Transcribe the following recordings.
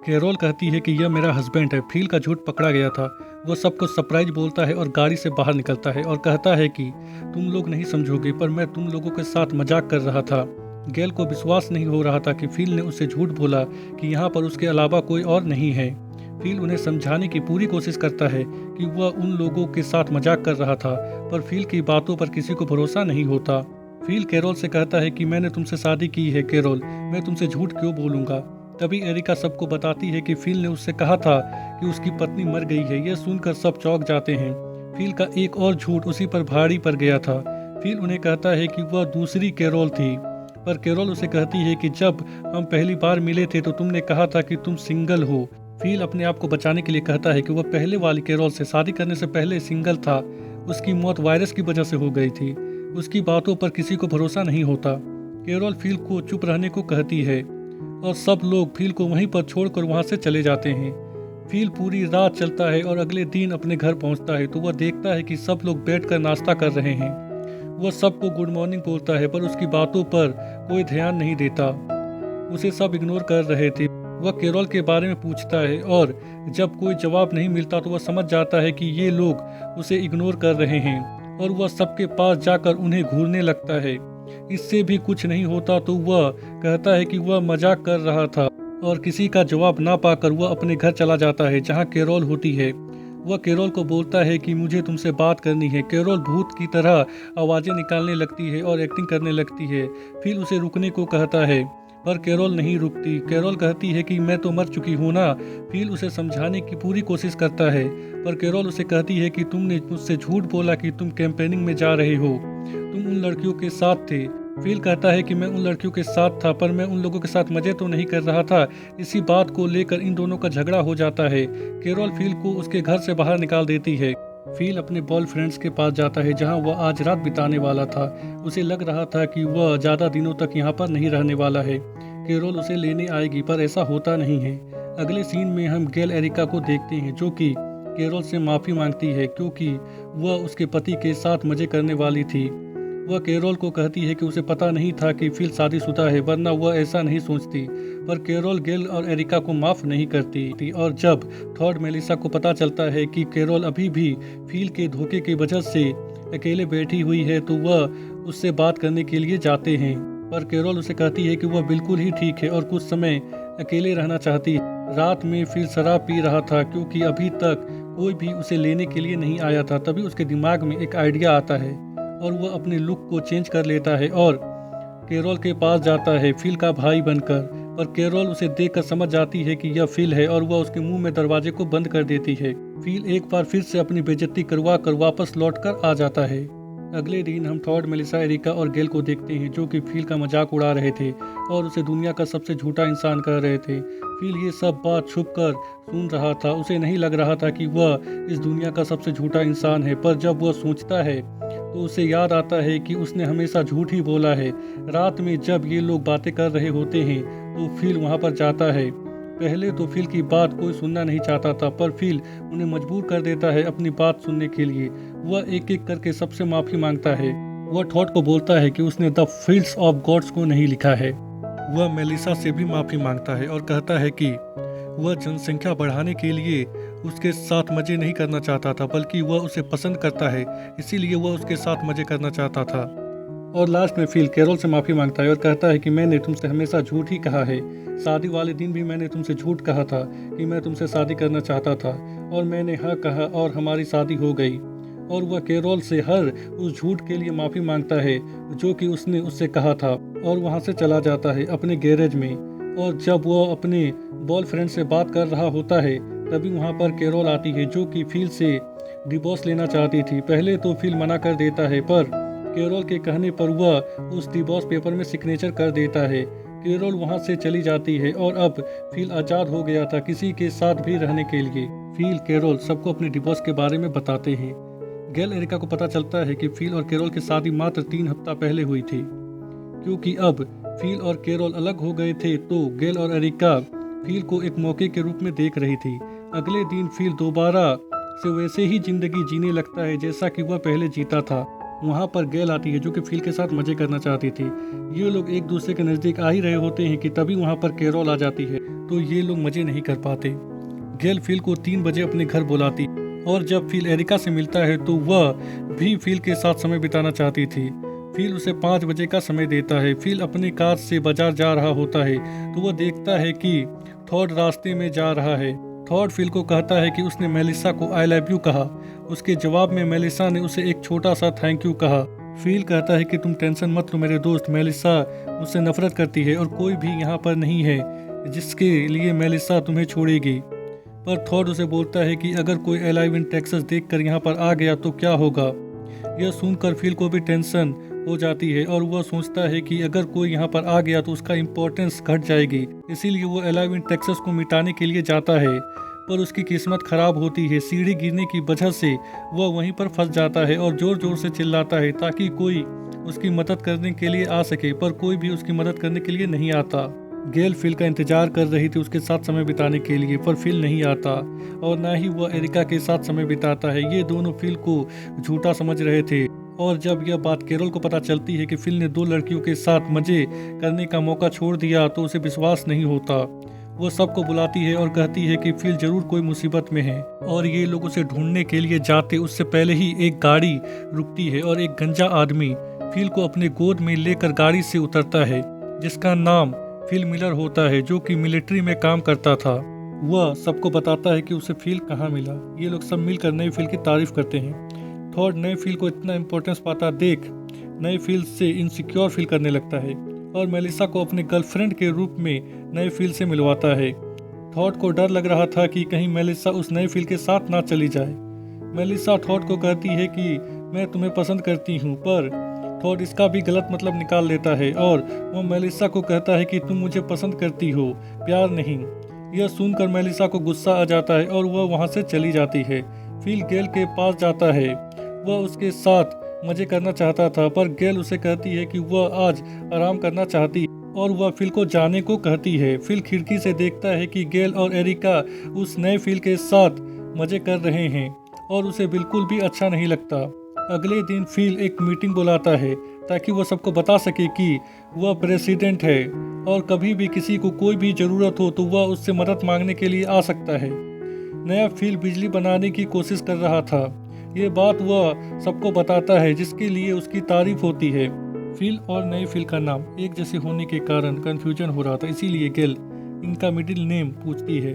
Carol कहती है कि यह मेरा हस्बैंड है। फील का झूठ पकड़ा गया था। वो सबको सरप्राइज बोलता है और गाड़ी से बाहर निकलता है और कहता है कि तुम लोग नहीं समझोगे, पर मैं तुम लोगों के साथ मजाक कर रहा था। गैल को विश्वास नहीं हो रहा था कि फील ने उससे झूठ बोला कि यहाँ पर उसके अलावा कोई और नहीं है। फील उन्हें समझाने की पूरी कोशिश करता है कि वह उन लोगों के साथ मजाक कर रहा था, पर फील की बातों पर किसी को भरोसा नहीं होता। फील कैरोल से कहता है कि मैंने तुमसे शादी की है कैरोल, मैं तुमसे झूठ क्यों बोलूँगा। तभी एरिका सबको बताती है कि फील ने उससे कहा था कि उसकी पत्नी मर गई है। यह सुनकर सब चौंक जाते हैं। फील का एक और झूठ उसी पर भारी पड़ गया था। फील उन्हें कहता है कि वह दूसरी कैरोल थी, पर कैरोल उसे कहती है कि जब हम पहली बार मिले थे तो तुमने कहा था कि तुम सिंगल हो। फील अपने आप को बचाने के लिए कहता है कि वह पहले वाली कैरोल से शादी करने से पहले सिंगल था। उसकी मौत वायरस की वजह से हो गई थी। उसकी बातों पर किसी को भरोसा नहीं होता। कैरोल फील को चुप रहने को कहती है और सब लोग फील को वहीं पर छोड़कर वहां से चले जाते हैं। फील पूरी रात चलता है और अगले दिन अपने घर पहुंचता है तो वह देखता है कि सब लोग बैठकर नाश्ता कर रहे हैं। वह सबको गुड मॉर्निंग बोलता है, पर उसकी बातों पर कोई ध्यान नहीं देता। उसे सब इग्नोर कर रहे थे। वह कैरोल के बारे में पूछता है और जब कोई जवाब नहीं मिलता तो वह समझ जाता है कि ये लोग उसे इग्नोर कर रहे हैं और वह सबके पास जाकर उन्हें घूरने लगता है। इससे भी कुछ नहीं होता तो वह कहता है कि वह मजाक कर रहा था और किसी का जवाब ना पाकर वह अपने घर चला जाता है जहां कैरोल होती है। वह कैरोल को बोलता है कि मुझे तुमसे बात करनी है। कैरोल भूत की तरह आवाज़ें निकालने लगती है और एक्टिंग करने लगती है। फिर उसे रुकने को कहता है, पर कैरोल नहीं रुकती। कैरोल कहती है कि मैं तो मर चुकी हूँ ना। फिल उसे समझाने की पूरी कोशिश करता है, पर कैरोल उसे कहती है कि तुमने मुझसे झूठ बोला कि तुम कैंपेनिंग में जा रहे हो, तुम उन लड़कियों के साथ थे। फिल कहता है कि मैं उन लड़कियों के साथ था, पर मैं उन लोगों के साथ मजे तो नहीं कर रहा था। इसी बात को लेकर इन दोनों का झगड़ा हो जाता है। कैरोल फिल को उसके घर से बाहर निकाल देती है। फिल अपने बॉयफ्रेंड्स के पास जाता है जहां वह आज रात बिताने वाला था। उसे लग रहा था कि वह ज़्यादा दिनों तक यहाँ पर नहीं रहने वाला है। कैरोल उसे लेने आएगी, पर ऐसा होता नहीं है। अगले सीन में हम गैल एरिका को देखते हैं जो कि कैरोल से माफ़ी मांगती है क्योंकि वह उसके पति के साथ मजे करने वाली थी। वह कैरोल को कहती है कि उसे पता नहीं था कि फिल शादीशुदा है, वरना वह ऐसा नहीं सोचती। पर कैरोल गैल और एरिका को माफ़ नहीं करती थी और जब थॉड मेलिसा को पता चलता है कि कैरोल अभी भी फिल के धोखे की वजह से अकेले बैठी हुई है तो वह उससे बात करने के लिए जाते हैं। पर कैरोल उसे कहती है कि वह बिल्कुल ही ठीक है और कुछ समय अकेले रहना चाहती है। रात में फिल शराब पी रहा था क्योंकि अभी तक कोई भी उसे लेने के लिए नहीं आया था। तभी उसके दिमाग में एक आइडिया आता है और वह अपने लुक को चेंज कर लेता है और कैरोल के पास जाता है फिल का भाई बनकर। पर कैरोल उसे देखकर समझ जाती है कि यह फिल है और वह उसके मुंह में दरवाजे को बंद कर देती है। फिल एक बार फिर से अपनी बेइज्जती करवा कर वापस लौट कर आ जाता है। अगले दिन हम थॉड मेलिसा एरिका और गैल को देखते हैं जो कि फिल का मजाक उड़ा रहे थे और उसे दुनिया का सबसे झूठा इंसान कह रहे थे। फिल ये सब बात छुप कर सुन रहा था। उसे नहीं लग रहा था कि वह इस दुनिया का सबसे झूठा इंसान है, पर जब वह सोचता है तो उसे याद आता है कि उसने हमेशा झूठ ही बोला है। रात में जब ये लोग बातें कर रहे होते हैं तो फिल वहाँ पर जाता है। पहले तो फिल की बात कोई सुनना नहीं चाहता था, पर फिल उन्हें मजबूर कर देता है अपनी बात सुनने के लिए। वह एक एक करके सबसे माफ़ी मांगता है। वह थॉट को बोलता है कि उसने द फील्ड्स ऑफ गॉड्स को नहीं लिखा है। वह मेलिसा से भी माफ़ी मांगता है और कहता है कि वह जनसंख्या बढ़ाने के लिए उसके साथ मज़े नहीं करना चाहता था, बल्कि वह उसे पसंद करता है, इसीलिए वह उसके साथ मज़े करना चाहता था। और लास्ट में फिल कैरोल से माफ़ी मांगता है और कहता है कि मैंने तुमसे हमेशा झूठ ही कहा है। शादी वाले दिन भी मैंने तुमसे झूठ कहा था कि मैं तुमसे शादी करना चाहता था और मैंने हाँ कहा और हमारी शादी हो गई। और वह कैरोल से हर उस झूठ के लिए माफ़ी मांगता है जो कि उसने उससे कहा था और वहाँ से चला जाता है अपने गैरेज में। और जब वह अपने बॉयफ्रेंड से बात कर रहा होता है तभी वहाँ पर कैरोल आती है जो कि फिल से डिवोर्स लेना चाहती थी। पहले तो फिल मना कर देता है, पर कैरोल के कहने पर वह उस डिवोर्स पेपर में सिग्नेचर कर देता है। कैरोल वहाँ से चली जाती है और अब फिल आज़ाद हो गया था किसी के साथ भी रहने के लिए। फिल कैरोल सबको अपने डिवोर्स के बारे में बताते हैं। गैल एरिका को पता चलता है कि फिल और कैरोल की शादी मात्र 3 हफ्ता पहले हुई थी। क्योंकि अब फिल और कैरोल अलग हो गए थे तो गैल और एरिका फिल को एक मौके के रूप में देख रही थी। अगले दिन फिल दोबारा से वैसे ही जिंदगी जीने लगता है जैसा कि वह पहले जीता था। वहाँ पर गेल आती है जो कि फिल के साथ मजे करना चाहती थी। ये लोग एक दूसरे के नज़दीक आ ही रहे होते हैं कि तभी वहाँ पर कैरोल आ जाती है, तो ये लोग मजे नहीं कर पाते। गेल फिल को 3 बजे अपने घर बुलाती और जब फिल एरिका से मिलता है तो वह भी फिल के साथ समय बिताना चाहती थी। फिल उसे 5 बजे का समय देता है। फिल अपनी कार से बाजार जा रहा होता है तो वह देखता है कि थॉड रास्ते में जा रहा है। थॉड फिल को कहता है कि उसने मेलिसा को आई लव यू कहा। उसके जवाब में मेलिसा ने उसे एक छोटा सा थैंक यू कहा। फिल कहता है कि तुम टेंशन मत लो मेरे दोस्त, मेलिसा मुझसे नफरत करती है और कोई भी यहाँ पर नहीं है जिसके लिए मेलिसा तुम्हें छोड़ेगी। पर थॉड उसे बोलता है कि अगर कोई अलाइव इन टेक्सास देखकर यहाँ पर आ गया तो क्या होगा। यह सुनकर फिल को भी टेंशन हो जाती है और वह सोचता है कि अगर कोई यहाँ पर आ गया तो उसका इम्पोर्टेंस घट जाएगी। इसीलिए वो अलाइव इन टेक्सास को मिटाने के लिए जाता है, पर उसकी किस्मत खराब होती है। सीढ़ी गिरने की वजह से वह वहीं पर फंस जाता है और जोर जोर से चिल्लाता है ताकि कोई उसकी मदद करने के लिए आ सके, पर कोई भी उसकी मदद करने के लिए नहीं आता। गेल फिल का इंतजार कर रही थी उसके साथ समय बिताने के लिए, पर फिल नहीं आता और ना ही वह एरिका के साथ समय बिताता है। ये दोनों फिल को झूठा समझ रहे थे और जब यह बात कैरोल को पता चलती है कि फिल ने 2 लड़कियों के साथ मजे करने का मौका छोड़ दिया तो उसे विश्वास नहीं होता। वो सबको बुलाती है और कहती है कि फिल जरूर कोई मुसीबत में है और ये लोग उसे ढूंढने के लिए जाते उससे पहले ही एक गाड़ी रुकती है और एक गंजा आदमी फिल को अपने गोद में लेकर गाड़ी से उतरता है, जिसका नाम फिल मिलर होता है, जो कि मिलिट्री में काम करता था। वह सबको बताता है कि उसे फिल कहाँ मिला। ये लोग सब मिलकर नए फिल की तारीफ करते हैं। थॉड नए फिल को इतना इम्पोर्टेंस पाता देख नए फिल से इनसिक्योर फील करने लगता है और मेलिसा को अपने गर्लफ्रेंड के रूप में नए फिल से मिलवाता है। थॉड को डर लग रहा था कि कहीं मेलिसा उस नए फिल के साथ ना चली जाए। मेलिसा थॉड को कहती है कि मैं तुम्हें पसंद करती हूँ, पर थॉड इसका भी गलत मतलब निकाल लेता है और वो मेलिसा को कहता है कि तुम मुझे पसंद करती हो, प्यार नहीं। यह सुनकर मेलिसा को गुस्सा आ जाता है और वह वहाँ से चली जाती है। फिल गेल के पास जाता है। वह उसके साथ मजे करना चाहता था, पर गेल उसे कहती है कि वह आज आराम करना चाहती है और वह फिल को जाने को कहती है। फिल खिड़की से देखता है कि गेल और एरिका उस नए फिल के साथ मजे कर रहे हैं और उसे बिल्कुल भी अच्छा नहीं लगता। अगले दिन फिल एक मीटिंग बुलाता है ताकि वह सबको बता सके कि वह प्रेसिडेंट है और कभी भी किसी को कोई भी ज़रूरत हो तो वह उससे मदद मांगने के लिए आ सकता है। नया फिल बिजली बनाने की कोशिश कर रहा था। ये बात वह सबको बताता है जिसके लिए उसकी तारीफ होती है। फिल और नए फिल का नाम एक जैसे होने के कारण कन्फ्यूजन हो रहा था, इसीलिए गेल इनका मिडिल नेम पूछती है।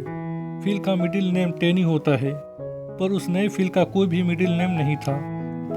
फिल का मिडिल नेम टेनी होता है, पर उस नए फिल का कोई भी मिडिल नेम नहीं था,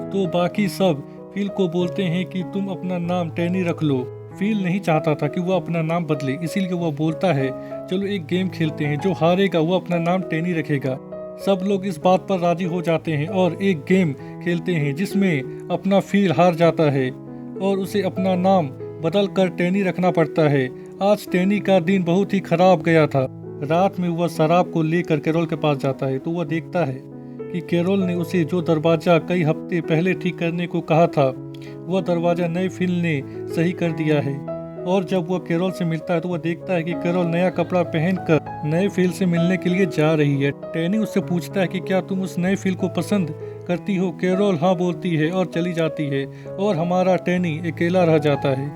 तो बाकी सब फिल को बोलते हैं कि तुम अपना नाम टेनी रख लो। फिल नहीं चाहता था कि वह अपना नाम बदले, इसीलिए वह बोलता है चलो एक गेम खेलते हैं, जो हारेगा वो अपना नाम टेनी रखेगा। सब लोग इस बात पर राजी हो जाते हैं और एक गेम खेलते हैं जिसमें अपना फिल हार जाता है और उसे अपना नाम बदल कर टेनी रखना पड़ता है। आज टेनी का दिन बहुत ही खराब गया था। रात में वह शराब को लेकर कैरोल के पास जाता है तो वह देखता है कि कैरोल ने उसे जो दरवाज़ा कई हफ्ते पहले ठीक करने को कहा था वह दरवाज़ा नए फिल ने सही कर दिया है। और जब वह कैरोल से मिलता है तो वह देखता है कि कैरोल नया कपड़ा पहनकर नए फिल से मिलने के लिए जा रही है। टेनी उससे पूछता है कि क्या तुम उस नए फिल को पसंद करती हो। कैरोल हाँ बोलती है और चली जाती है और हमारा टेनी अकेला रह जाता है।